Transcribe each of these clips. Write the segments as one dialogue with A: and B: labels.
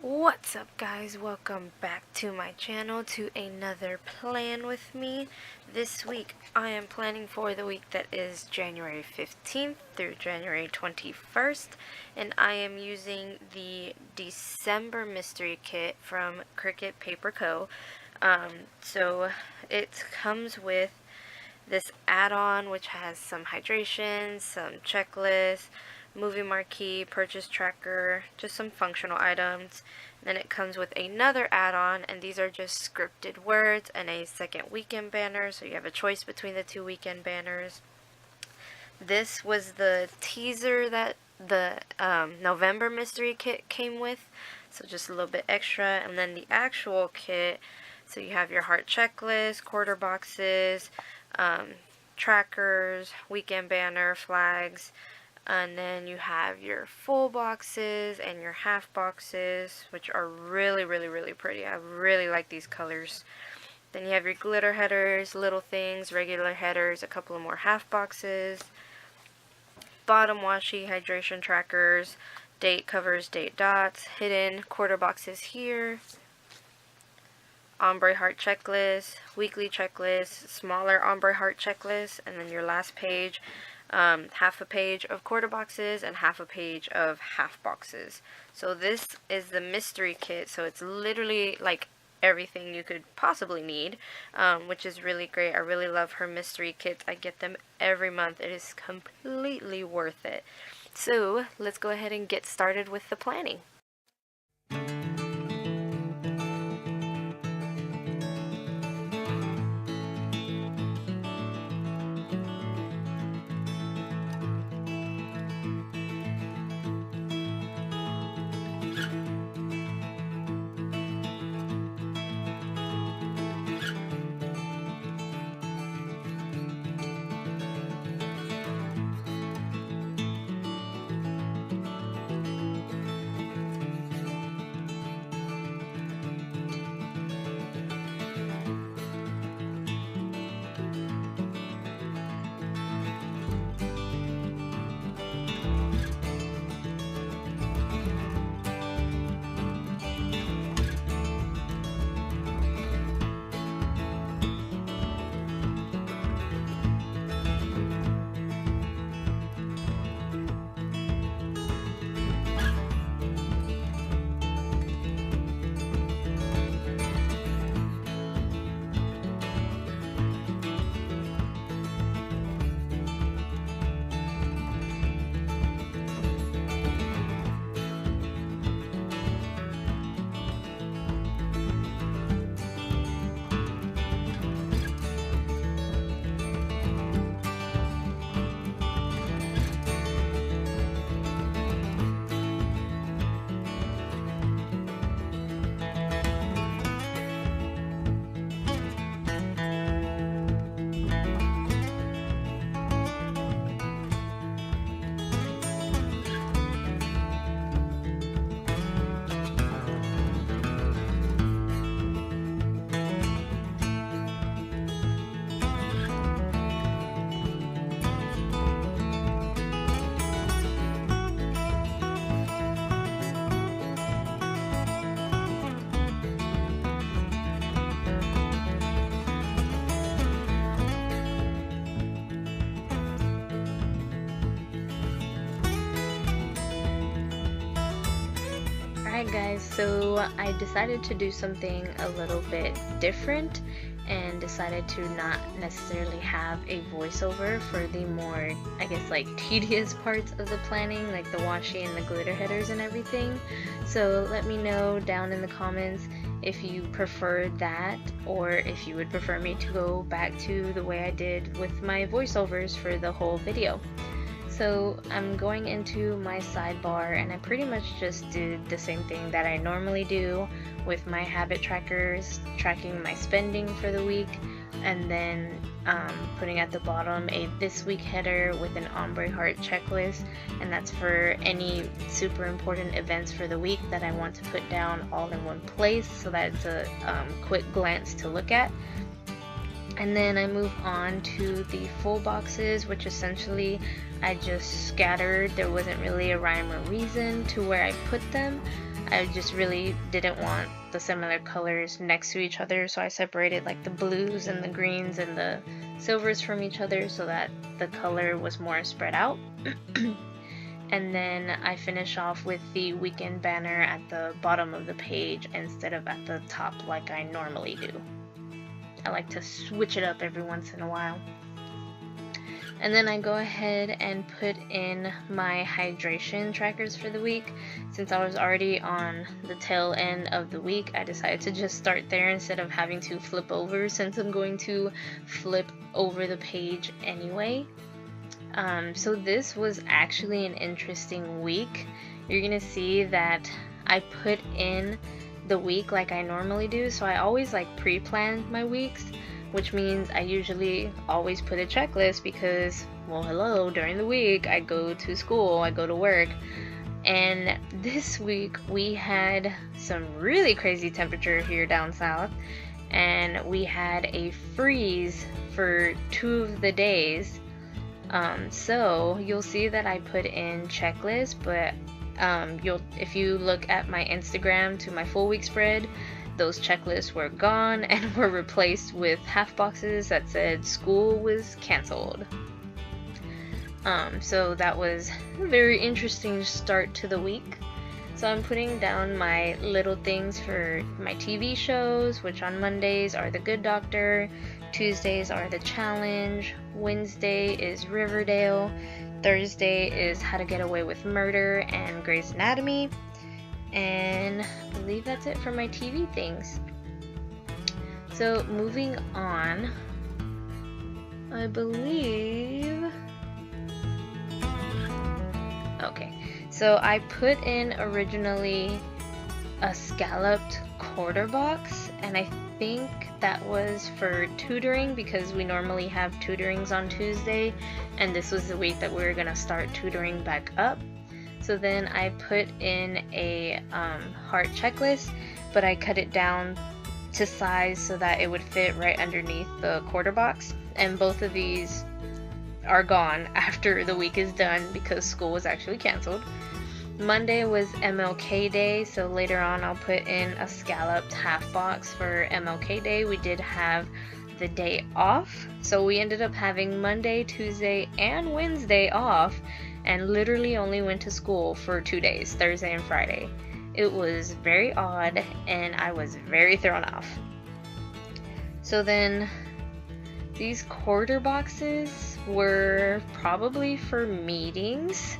A: What's up, guys? Welcome back to my channel to another plan with me. This week I am planning for the week that is January 15th through January 21st, and I am using the December mystery kit from CricketPaperCo. So it comes with this add-on which has some hydration, some checklists, movie marquee, purchase tracker, just some functional items. Then it comes with another add-on, and these are just scripted words and a second weekend banner, so you have a choice between the two weekend banners. This was the teaser that the November mystery kit came with, so just a little bit extra. And then the actual kit, so you have your heart checklist, quarter boxes, trackers, weekend banner, flags, and then you have your full boxes and your half boxes, which are really pretty. I really like these colors. Then you have your glitter headers, little things, regular headers, a couple of more half boxes, bottom washi hydration trackers, date covers, date dots, hidden quarter boxes here, ombre heart checklist, weekly checklist, smaller ombre heart checklist, and then your last page, half a page of quarter boxes and half a page of half boxes. So this is the mystery kit, so it's literally like everything you could possibly need, which is really great. I really love her mystery kits. I get them every month. It is completely worth it. So let's go ahead and get started with the planning. Alright guys, so I decided to do something a little bit different and decided to not necessarily have a voiceover for the more, I guess, like tedious parts of the planning, like the washi and the glitter headers and everything. So let me know down in the comments if you prefer that, or if you would prefer me to go back to the way I did with my voiceovers for the whole video. So I'm going into my sidebar, and I pretty much just did the same thing that I normally do with my habit trackers, tracking my spending for the week, and then putting at the bottom a this week header with an ombre heart checklist, and that's for any super important events for the week that I want to put down all in one place so that it's a quick glance to look at. And then I move on to the full boxes, which essentially I just scattered. There wasn't really a rhyme or reason to where I put them. I just really didn't want the similar colors next to each other, so I separated like the blues and the greens and the silvers from each other so that the color was more spread out. And then I finish off with the weekend banner at the bottom of the page instead of at the top like I normally do. I like to switch it up every once in a while. And then I go ahead and put in my hydration trackers for the week. Since I was already on the tail end of the week, I decided to just start there instead of having to flip over, since I'm going to flip over the page anyway. So this was actually an interesting week. You're gonna see that I put in the week like I normally do, so I always like pre-plan my weeks, which means I usually always put a checklist because, well, hello, during the week I go to school, I go to work, and this week we had some really crazy temperature here down south, and we had a freeze for 2 of the days. So you'll see that I put in checklists, but if you look at my Instagram to my full week spread, those checklists were gone and were replaced with half boxes that said school was canceled. So that was a very interesting start to the week. So I'm putting down my little things for my TV shows, which on Mondays are The Good Doctor, Tuesdays are The Challenge, Wednesday is Riverdale, Thursday is How to Get Away with Murder and Grey's Anatomy, and I believe that's it for my TV things. So moving on, I believe... Okay, so I put in originally a scalloped quarter box, and I think that was for tutoring because we normally have tutorings on Tuesday, and this was the week that we were going to start tutoring back up. So then I put in a heart checklist, but I cut it down to size so that it would fit right underneath the quarter box, and both of these are gone after the week is done because school was actually canceled. Monday was MLK Day, so later on I'll put in a scalloped half box for MLK Day. We did have the day off, so we ended up having Monday, Tuesday, and Wednesday off, and literally only went to school for 2 days, Thursday and Friday. It was very odd, and I was very thrown off. So then these quarter boxes were probably for meetings.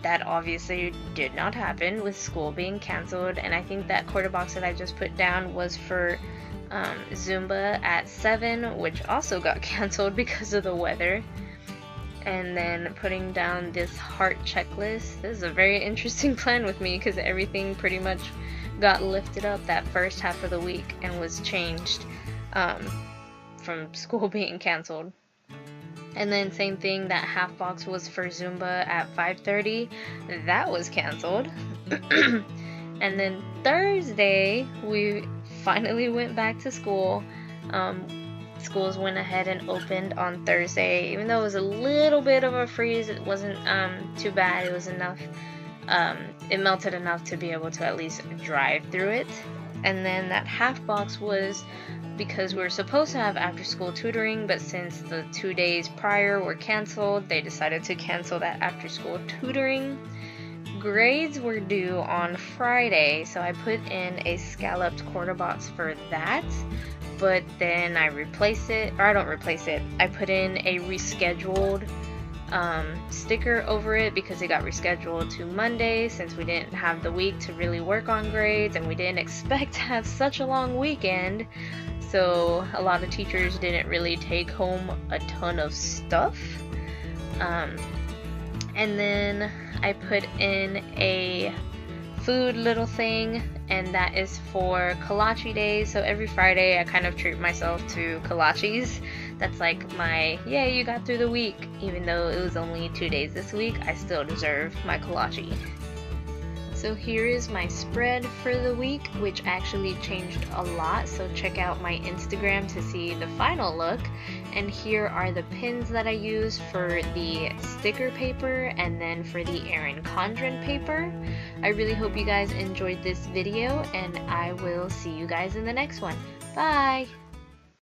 A: That obviously did not happen with school being canceled, and I think that quarter box that I just put down was for Zumba at 7, which also got canceled because of the weather. And then putting down this heart checklist. This is a very interesting plan with me because everything pretty much got lifted up that first half of the week and was changed from school being canceled. And then same thing, that half box was for Zumba at 5:30. That was canceled. And then Thursday, we finally went back to school. Schools went ahead and opened on Thursday. Even though it was a little bit of a freeze, it wasn't too bad. It was enough. It melted enough to be able to at least drive through it. And then that half box was because we were supposed to have after school tutoring, but since the 2 days prior were canceled, they decided to cancel that after school tutoring. Grades were due on Friday, so I put in a scalloped quarter box for that, but then I replace it, or I don't replace it, I put in a rescheduled sticker over it because it got rescheduled to Monday since we didn't have the week to really work on grades, and we didn't expect to have such a long weekend. So a lot of teachers didn't really take home a ton of stuff. And then I put in a food little thing, and that is for kolache days. So every Friday I kind of treat myself to kolaches. That's like my, yay, you got through the week. Even though it was only 2 days this week, I still deserve my kolache. So here is my spread for the week, which actually changed a lot, so check out my Instagram to see the final look. And here are the pins that I use for the sticker paper and then for the Erin Condren paper. I really hope you guys enjoyed this video, and I will see you guys in the next one. Bye!